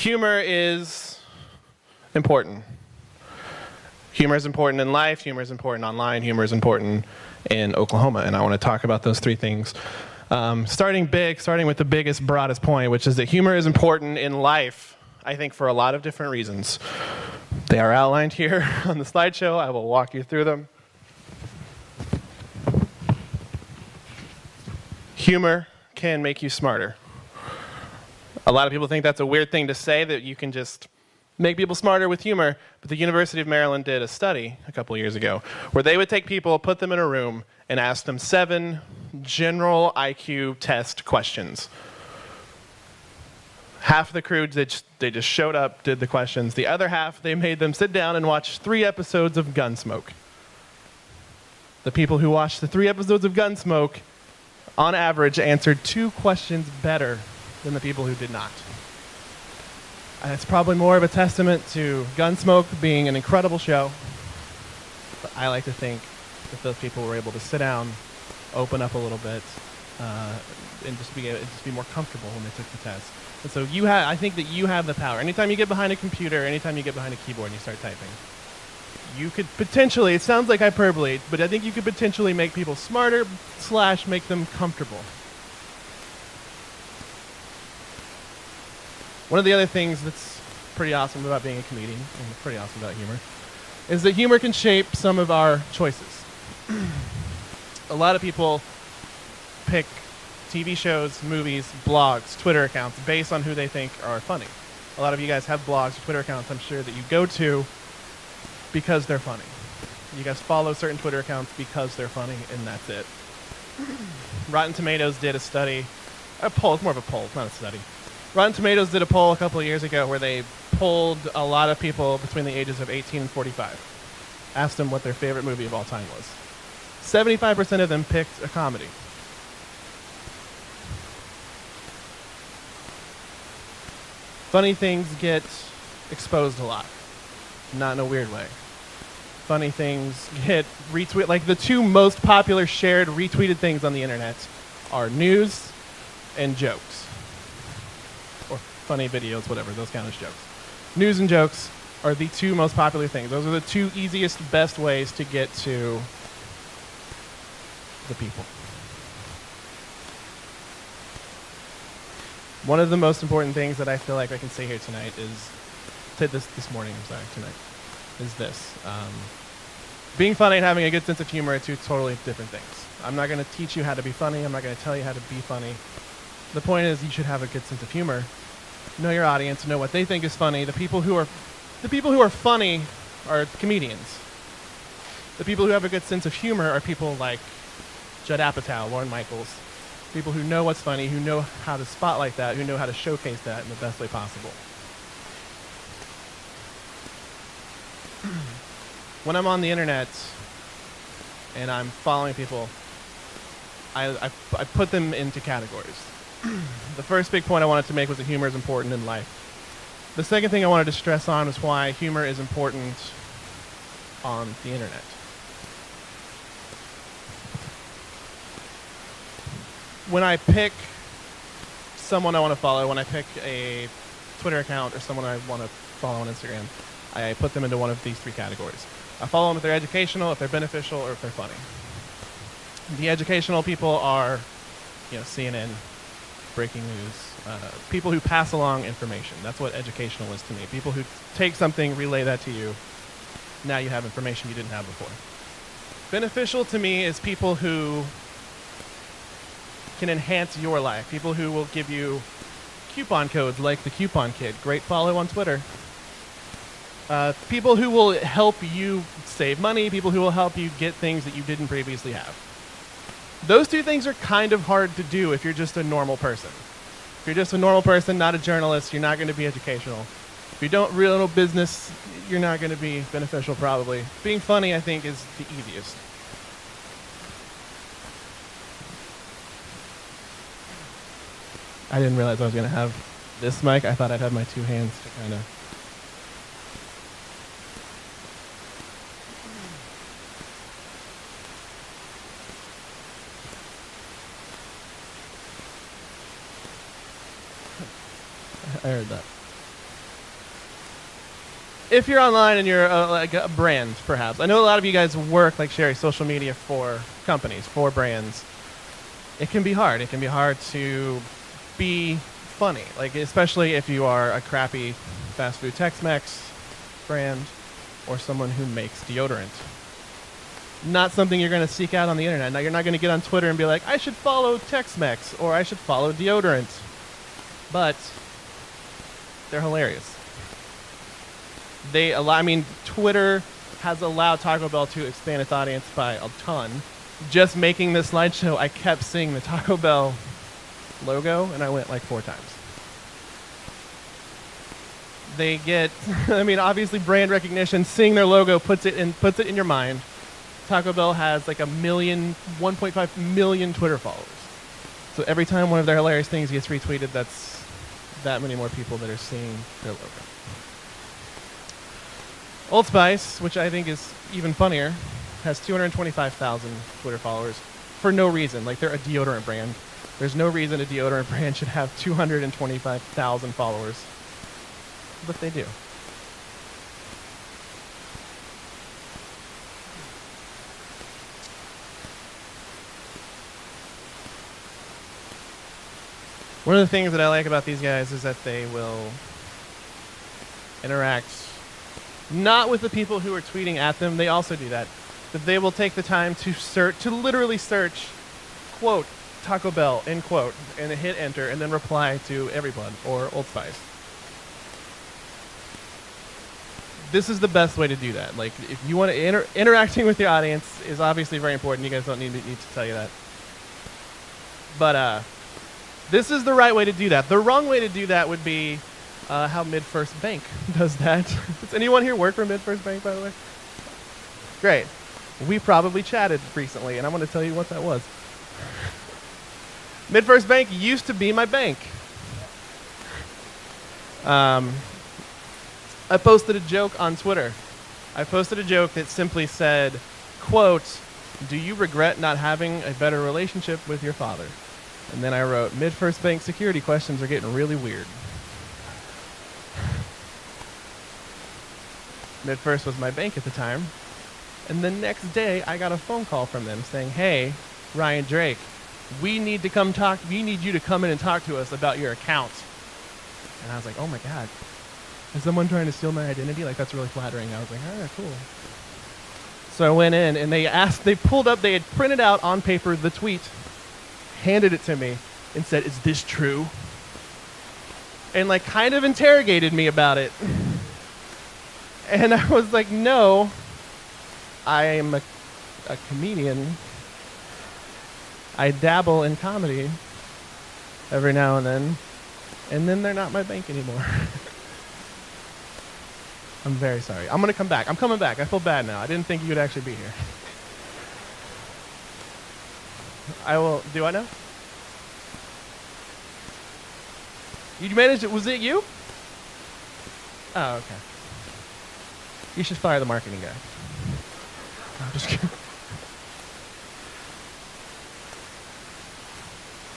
Humor is important. Humor is important in life, humor is important online, humor is important in Oklahoma, and I want to talk about those three things. Starting with the biggest, broadest point, which is that humor is important in life, I think, for a lot of different reasons. They are outlined here on the slideshow. I will walk you through them. Humor can make you smarter. A lot of people think that's a weird thing to say, that you can just make people smarter with humor, but the University of Maryland did a study a couple years ago where they would take people, put them in a room, and ask them 7 general IQ test questions. Half of the crew, they just showed up, did the questions. The other half, they made them sit down and watch 3 episodes of Gunsmoke. The people who watched the 3 episodes of Gunsmoke, on average, answered 2 questions better than the people who did not. And it's probably more of a testament to Gunsmoke being an incredible show. But I like to think that those people were able to sit down, open up a little bit, and just be more comfortable when they took the test. And so I think that you have the power. Anytime you get behind a computer, anytime you get behind a keyboard and you start typing, you could potentially, it sounds like hyperbole, but I think you could potentially make people smarter / make them comfortable. One of the other things that's pretty awesome about being a comedian, and pretty awesome about humor, is that humor can shape some of our choices. A lot of people pick TV shows, movies, blogs, Twitter accounts based on who they think are funny. A lot of you guys have blogs or Twitter accounts, I'm sure, that you go to because they're funny. You guys follow certain Twitter accounts because they're funny, and that's it. Rotten Tomatoes did a study, a poll, it's more of a poll, it's not a study. Rotten Tomatoes did a poll a couple of years ago where they polled a lot of people between the ages of 18 and 45. Asked them what their favorite movie of all time was. 75% of them picked a comedy. Funny things get exposed a lot. Not in a weird way. Funny things get retweeted. Like the 2 most popular shared retweeted things on the internet are news and jokes. Or funny videos, whatever, those count as jokes. News and jokes are the 2 most popular things. Those are the 2 easiest, best ways to get to the people. One of the most important things that I feel like I can say here tonight is, tonight, is this. Being funny and having a good sense of humor are 2 totally different things. I'm not going to teach you how to be funny. I'm not going to tell you how to be funny. The point is, you should have a good sense of humor. Know your audience. Know what they think is funny. The people who are funny are comedians. The people who have a good sense of humor are people like Judd Apatow, Lorne Michaels. People who know what's funny, who know how to spotlight that, who know how to showcase that in the best way possible. When I'm on the internet and I'm following people, I put them into categories. The first big point I wanted to make was that humor is important in life. The second thing I wanted to stress on was why humor is important on the internet. When I pick someone I want to follow, when I pick a Twitter account or someone I want to follow on Instagram, I put them into one of these 3 categories. I follow them if they're educational, if they're beneficial, or if they're funny. The educational people are, CNN, breaking news, people who pass along information. That's what educational is to me. People who take something, relay that to you. Now you have information you didn't have before. Beneficial to me is people who can enhance your life. People who will give you coupon codes like the Coupon Kid. Great follow on Twitter. People who will help you save money. People who will help you get things that you didn't previously have. Those 2 things are kind of hard to do if you're just a normal person. If you're just a normal person, not a journalist, you're not going to be educational. If you don't really know business, you're not going to be beneficial probably. Being funny, I think, is the easiest. I didn't realize I was going to have this mic. I thought I'd have my 2 hands to kind of... I heard that. if you're online and you're like a brand, perhaps. I know a lot of you guys work like sharing social media for companies, for brands. It can be hard. It can be hard to be funny, like especially if you are a crappy fast food Tex-Mex brand or someone who makes deodorant. Not something you're going to seek out on the internet. Now, you're not going to get on Twitter and be like, I should follow Tex-Mex or I should follow deodorant. But they're hilarious. Twitter has allowed Taco Bell to expand its audience by a ton. Just making this slideshow, I kept seeing the Taco Bell logo, and I went like 4 times. They get, obviously brand recognition. Seeing their logo puts it in your mind. Taco Bell has like 1.5 million Twitter followers. So every time one of their hilarious things gets retweeted, that's that many more people that are seeing their logo. Old Spice, which I think is even funnier, has 225,000 Twitter followers for no reason. Like, they're a deodorant brand. There's no reason a deodorant brand should have 225,000 followers. But they do. One of the things that I like about these guys is that they will interact not with the people who are tweeting at them. They also do that. But they will take the time to literally search, quote, Taco Bell, end quote, and hit enter, and then reply to everyone or Old Spice. This is the best way to do that. Like, if you want to interacting with your audience is obviously very important. You guys don't need to tell you that. But this is the right way to do that. The wrong way to do that would be how MidFirst Bank does that. Does anyone here work for MidFirst Bank, by the way? Great. We probably chatted recently, and I'm going to tell you what that was. MidFirst Bank used to be my bank. I posted a joke on Twitter. I posted a joke that simply said, quote, "Do you regret not having a better relationship with your father?" And then I wrote, "MidFirst Bank security questions are getting really weird." MidFirst was my bank at the time. And the next day, I got a phone call from them saying, "Hey, Ryan Drake, we need you to come in and talk to us about your account." And I was like, oh my God, is someone trying to steal my identity? Like, that's really flattering. I was like, all right, cool. So I went in and they had printed out on paper the tweet, handed it to me, and said, "Is this true?" And like kind of interrogated me about it. And I was like, no, I am a comedian. I dabble in comedy every now and then they're not my bank anymore. I'm very sorry. I'm going to come back. I'm coming back. I feel bad now. I didn't think you would actually be here. I will. Do I know? You managed it. Was it you? Oh, okay. You should fire the marketing guy. No, I'm just kidding.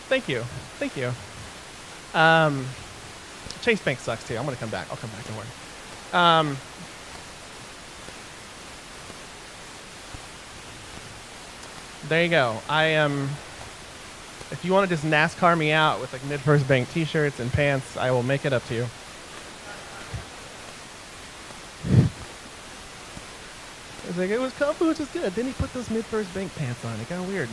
Thank you. Thank you. Chase Bank sucks too. I'm going to come back. I'll come back. Don't worry. There you go. If you want to just NASCAR me out with like MidFirst Bank t-shirts and pants, I will make it up to you. It's like, Confluence was good. Then he put those MidFirst Bank pants on. It got weird.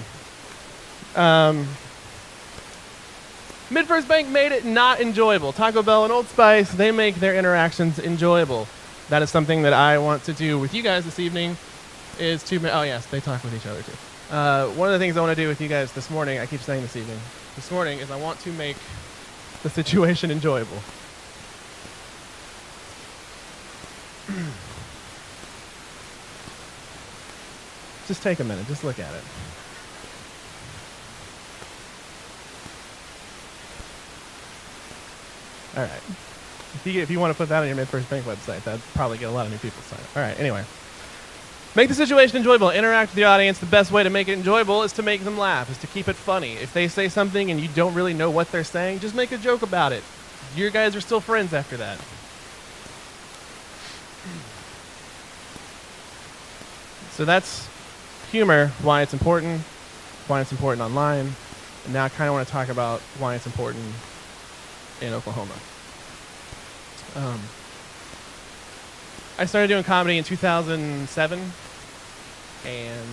MidFirst Bank made it not enjoyable. Taco Bell and Old Spice, they make their interactions enjoyable. That is something that I want to do with you guys this evening. Oh yes, they talk with each other too. One of the things I want to do with you guys this morning, I keep saying this morning, is I want to make the situation enjoyable. Just take a minute, just look at it. All right. If you want to put that on your MidFirst Bank website, that'd probably get a lot of new people to sign up. All right, anyway. Make the situation enjoyable. Interact with the audience. The best way to make it enjoyable is to make them laugh, is to keep it funny. If they say something and you don't really know what they're saying, just make a joke about it. You guys are still friends after that. So that's humor, why it's important online. And now I kind of want to talk about why it's important in Oklahoma. I started doing comedy in 2007, and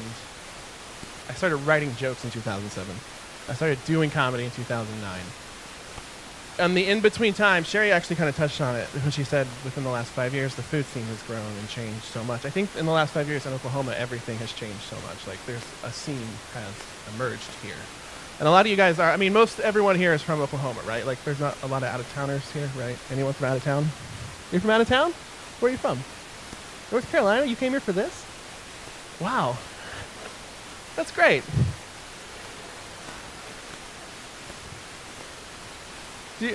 I started writing jokes in 2007. I started doing comedy in 2009. And the in-between time, Sherry actually kind of touched on it when she said within the last 5 years, the food scene has grown and changed so much. I think in the last 5 years in Oklahoma, everything has changed so much. Like, there's a scene has emerged here. And a lot of you guys are, I mean, most everyone here is from Oklahoma, right? Like, there's not a lot of out-of-towners here, right? Anyone from out of town? You're from out of town? Where are you from? North Carolina? You came here for this? Wow. That's great.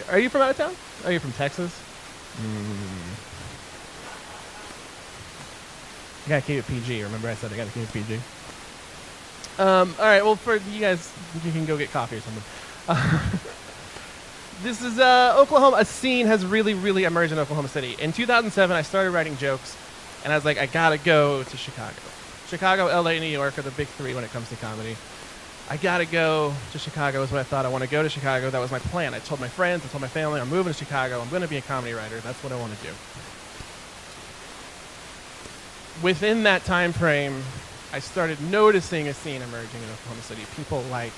Are you from out of town? Are you from Texas? I gotta keep it PG. Remember I said I gotta keep it PG. All right, well, for you guys, you can go get coffee or something. This is Oklahoma. A scene has really, really emerged in Oklahoma City. In 2007, I started writing jokes, and I was like, I gotta go to Chicago. Chicago, LA, New York are the big three when it comes to comedy. I gotta go to Chicago is what I thought. I want to go to Chicago. That was my plan. I told my friends, I told my family, I'm moving to Chicago. I'm going to be a comedy writer. That's what I want to do. Within that time frame, I started noticing a scene emerging in Oklahoma City. People like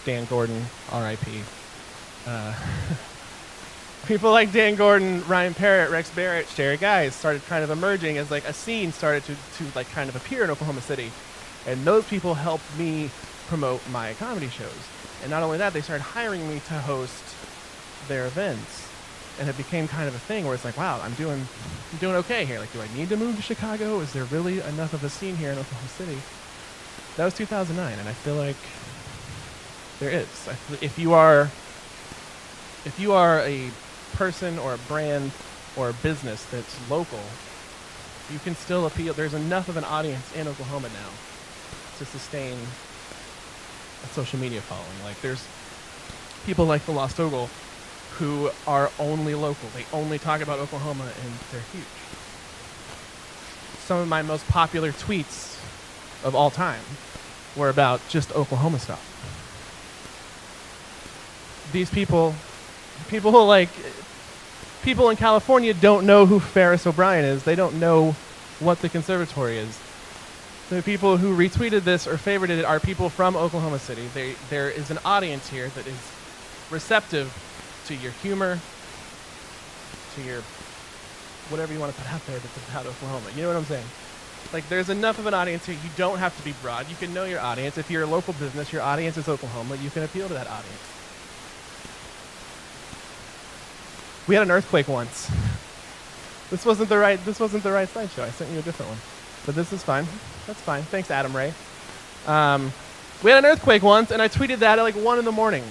Dan Gordon, R.I.P. People like Dan Gordon, Ryan Parrott, Rex Barrett, Sherry Guys started kind of emerging as like a scene started to like kind of appear in Oklahoma City. And those people helped me promote my comedy shows. And not only that, they started hiring me to host their events. And it became kind of a thing where it's like, wow, I'm doing okay here. Like, do I need to move to Chicago? Is there really enough of a scene here in Oklahoma City? That was 2009, and I feel like there is. If you are a person or a brand or a business that's local, you can still appeal. There's enough of an audience in Oklahoma now to sustain a social media following. Like, there's people like the Lost Ogle who are only local. They only talk about Oklahoma, and they're huge. Some of my most popular tweets of all time were about just Oklahoma stuff. These people in California don't know who Ferris O'Brien is. They don't know what the conservatory is. The people who retweeted this or favorited it are people from Oklahoma City. There is an audience here that is receptive to your humor, to your whatever you want to put out there that's about Oklahoma. You know what I'm saying? Like, there's enough of an audience here. You don't have to be broad. You can know your audience. If you're a local business, your audience is Oklahoma. You can appeal to that audience. We had an earthquake once. This wasn't the right slideshow. I sent you a different one. But this is fine. That's fine. Thanks, Adam Ray. We had an earthquake once, and I tweeted that at like 1 in the morning.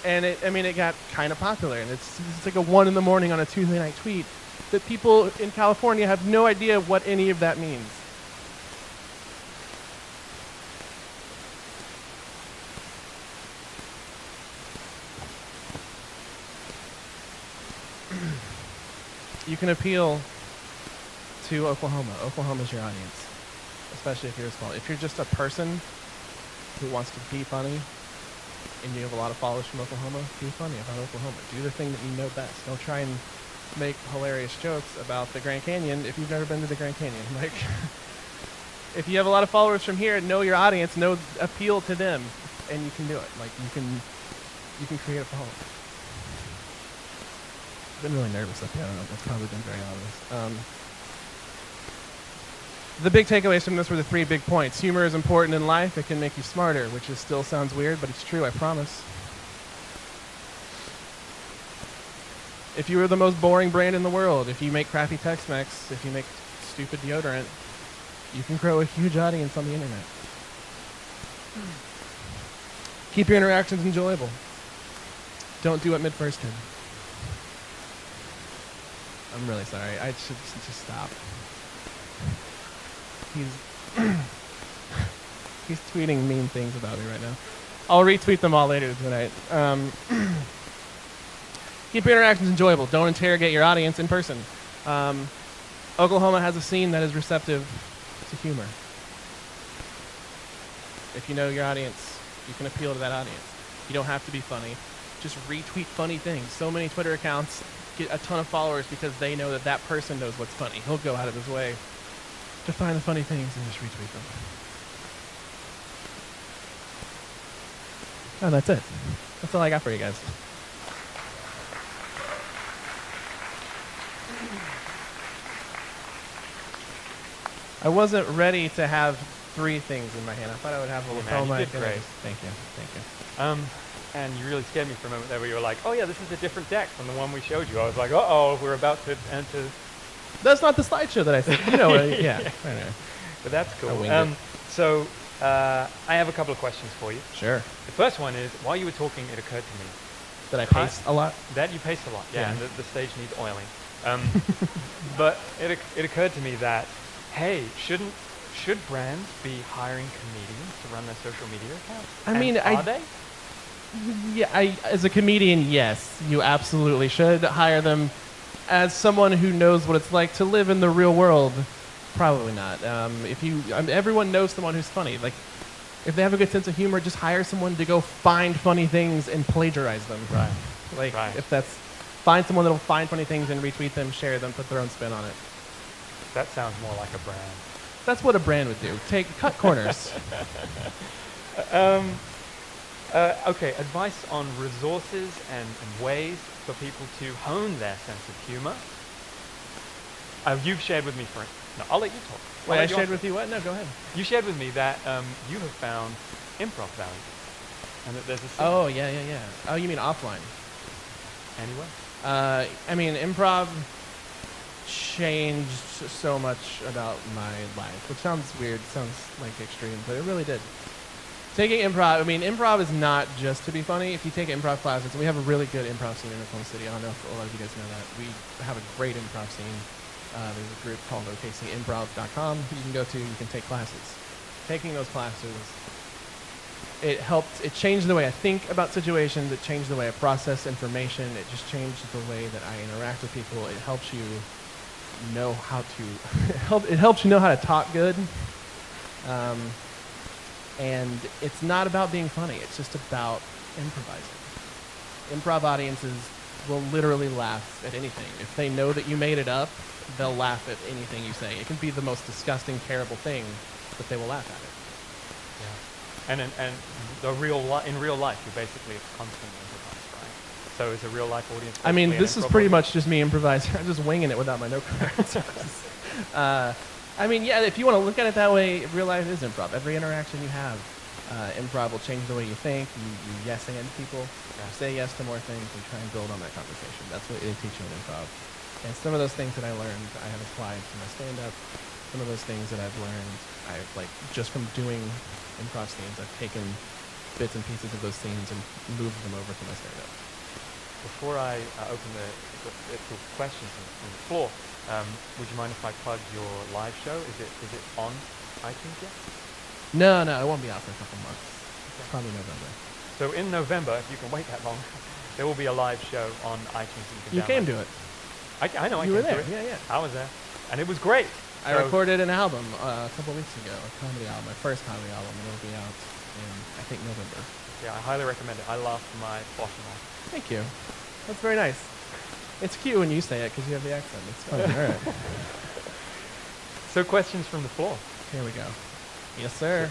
And it got kind of popular. And it's like a 1 in the morning on a Tuesday night tweet that people in California have no idea what any of that means. You can appeal to Oklahoma. Oklahoma's your audience, especially if you're small. If you're just a person who wants to be funny and you have a lot of followers from Oklahoma, be funny about Oklahoma. Do the thing that you know best. Don't try and make hilarious jokes about the Grand Canyon if you've never been to the Grand Canyon. Like, if you have a lot of followers from here, know your audience, appeal to them, and you can do it. Like, you can create a following. I've been really nervous up here. I don't know. That's probably been very obvious. The big takeaways from this were the 3 big points. Humor is important in life. It can make you smarter, which still sounds weird, but it's true, I promise. If you are the most boring brand in the world, if you make crappy Tex-Mex, if you make stupid deodorant, you can grow a huge audience on the internet. Keep your interactions enjoyable. Don't do what Mid-First did. I'm really sorry. I should just stop. He's tweeting mean things about me right now. I'll retweet them all later tonight. Keep your interactions enjoyable. Don't interrogate your audience in person. Oklahoma has a scene that is receptive to humor. If you know your audience, you can appeal to that audience. You don't have to be funny. Just retweet funny things. So many Twitter accounts get a ton of followers because they know that that person knows what's funny. He'll go out of his way to find the funny things and just retweet them. And that's it. That's all I got for you guys. I wasn't ready to have 3 things in my hand. I thought I would have a lapel mic. Great. Thank you. And you really scared me for a moment there where you were like, oh yeah, this is a different deck from the one we showed you. I was like, uh-oh, we're about to enter. That's not the slideshow that I said. You know, yeah. Anyway. But that's cool. I I have a couple of questions for you. Sure. The first one is, while you were talking, it occurred to me. That I pace a lot? That you pace a lot, yeah. And the stage needs oiling. But it occurred to me that, hey, should brands be hiring comedians to run their social media accounts? I mean, are they? Yeah, as a comedian, yes, you absolutely should hire them. As someone who knows what it's like to live in the real world, probably not. Everyone knows someone who's funny. Like, if they have a good sense of humor, just hire someone to go find funny things and plagiarize them. Right. Like, find someone that'll find funny things and retweet them, share them, put their own spin on it. That sounds more like a brand. That's what a brand would do. Cut corners. Okay, advice on resources and ways for people to hone their sense of humor. You've shared with me, no, I'll let you talk. Wait, I shared with you what? No, go ahead. You shared with me that you have found improv value, and that there's a scene. Oh, yeah. Oh, you mean offline? Anyway. I mean, improv changed so much about my life, which sounds weird, sounds like extreme, but it really did. Taking improv is not just to be funny. If you take improv classes, and we have a really good improv scene in Oklahoma City. I don't know if a lot of you guys know that. We have a great improv scene. There's a group called OKCimprov.com you can go to, you can take classes. Taking those classes, it changed the way I think about situations, it changed the way I process information, it just changed the way that I interact with people. It helps you know how to, it helps you know how to talk good. And it's not about being funny, it's just about improvising. Improv audiences will literally laugh at anything. If they know that you made it up, they'll laugh at anything you say. It can be the most disgusting, terrible thing, but they will laugh at it. Yeah. And in real life, you're basically constantly improvised, right? So is a real life audience? I mean, this is pretty much just me improvising. I'm just winging it without my note cards. I mean, yeah, if you want to look at it that way, real life is improv. Every interaction you have, improv will change the way you think. You yes and people. You say yes to more things and try and build on that conversation. That's what they teach you in improv. And some of those things that I learned, I have applied to my stand-up. Some of those things that I've learned, just from doing improv scenes, I've taken bits and pieces of those scenes and moved them over to my stand-up. Before I open the questions from the floor, would you mind if I plug your live show? Is it on iTunes yet? No, it won't be out for a couple months. Okay. Probably November. So in November, if you can wait that long, there will be a live show on iTunes that you can download. You came to it. I know. You were there. Yeah. I was there, and it was great. I recorded an album a couple weeks ago, a comedy album, my first comedy album, and it'll be out in, I think, November. Yeah, I highly recommend it. I laughed my bottom off. Thank you. That's very nice. It's cute when you say it because you have the accent. It's fun. All right. So questions from the floor. Here we go. Yes, sir.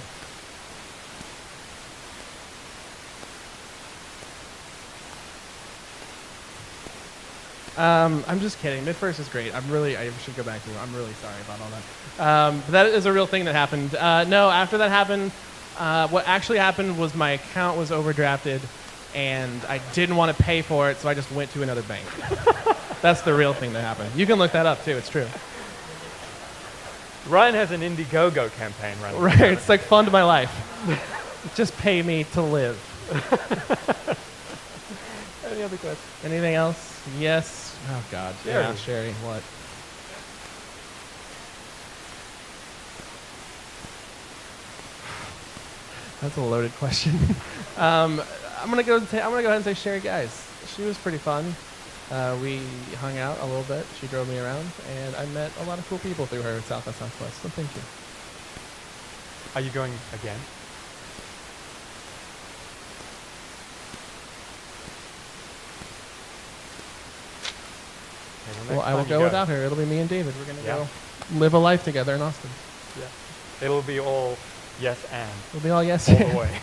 I'm just kidding. Mid-first is great. I should go back to it. I'm really sorry about all that. But that is a real thing that happened. No, after that happened, what actually happened was my account was overdrafted, and I didn't want to pay for it, so I just went to another bank. That's the real thing that happened. You can look that up, too. It's true. Ryan has an Indiegogo campaign running. Right. It's like fund my life. Just pay me to live. Any other questions? Anything else? Yes. Oh, God. Sherry. Yeah, Sherry. What? That's a loaded question. I'm gonna go ahead and say Sherry Guys. She was pretty fun. We hung out a little bit. She drove me around, and I met a lot of cool people through her at South by Southwest. So thank you. Are you going again? Okay, Well, I will go without her. It'll be me and David. We're gonna go live a life together in Austin. Yeah. It'll be all yes and. It'll be all yes. All the way.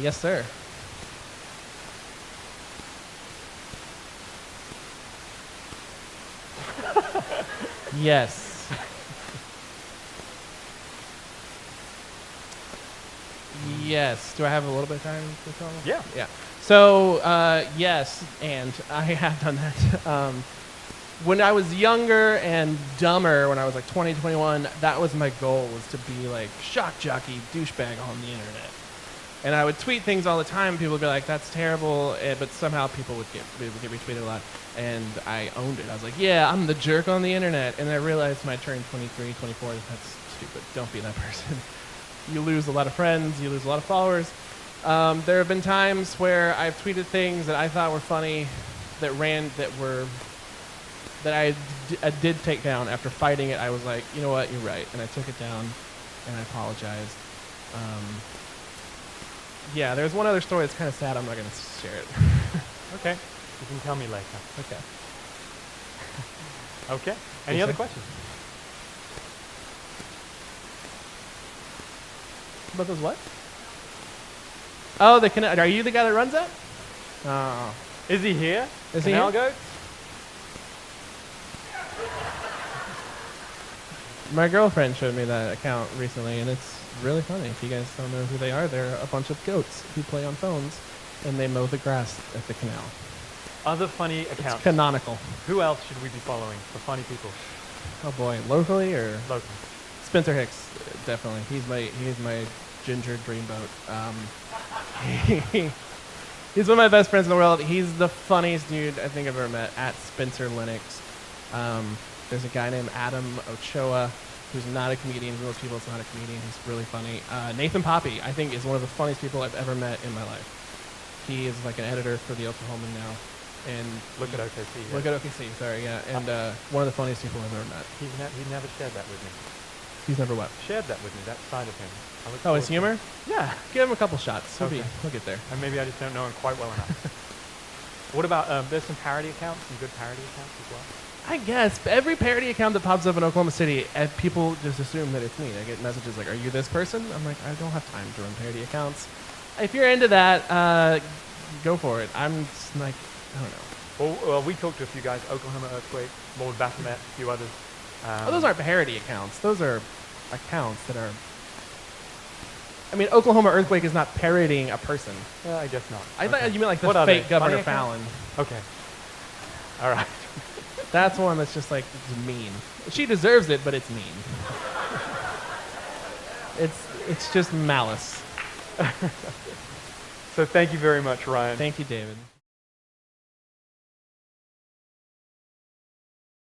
Yes, sir. Yes. Yes. Do I have a little bit of time to tell? Yeah. Yeah. So, yes, and I have done that. When I was younger and dumber, when I was like 20, 21, that was my goal, was to be like shock jockey douchebag on the internet. And I would tweet things all the time. People would be like, that's terrible. But somehow people would get retweeted a lot. And I owned it. I was like, yeah, I'm the jerk on the internet. And I realized when I turned 23, 24, that's stupid. Don't be that person. You lose a lot of friends. You lose a lot of followers. There have been times where I've tweeted things that I thought were funny that I did take down. After fighting it, I was like, you know what, you're right. And I took it down, and I apologized. Yeah, there's one other story that's kind of sad. I'm not going to share it. Okay. You can tell me later. Okay. Okay. Any other questions? About those what? Oh, are you the guy that runs that? Oh. Is he here? Is he Canal here? Goats? My girlfriend showed me that account recently, and it's really funny. If you guys don't know who they are, they're a bunch of goats who play on phones, and they mow the grass at the canal. Other funny accounts. It's canonical. Who else should we be following for funny people? Oh boy, locally or Local. Spencer Hicks, definitely. He's my ginger dreamboat. He's one of my best friends in the world. He's the funniest dude I think I've ever met. At Spencer Linux. There's a guy named Adam Ochoa, who's not a comedian. Most people, it's not a comedian. He's really funny. Nathan Poppy, I think, is one of the funniest people I've ever met in my life. He is like an editor for the Oklahoman now. And Look at OKC. Yeah. Look at OKC, sorry, yeah. And one of the funniest people I've ever met. He never shared that with me. He's never what? Shared that with me, that side of him. Oh, his humor? Yeah. Give him a couple shots. Okay. He'll get there. And maybe I just don't know him quite well enough. What about, there's some parody accounts, some good parody accounts as well? I guess. Every parody account that pops up in Oklahoma City, people just assume that it's me. I get messages like, are you this person? I'm like, I don't have time to run parody accounts. If you're into that, go for it. I'm just like, I don't know. Well, we talked to a few guys, Oklahoma Earthquake, Lord Baphomet, a few others. Those aren't parody accounts. Those are accounts that are... I mean, Oklahoma Earthquake is not parodying a person. Yeah, I guess not. I thought you meant like the What are fake they? Governor Funny Fallon. accounts? Okay. All right. That's one that's just like mean. She deserves it, but it's mean. It's just malice. So thank you very much, Ryan. Thank you, David.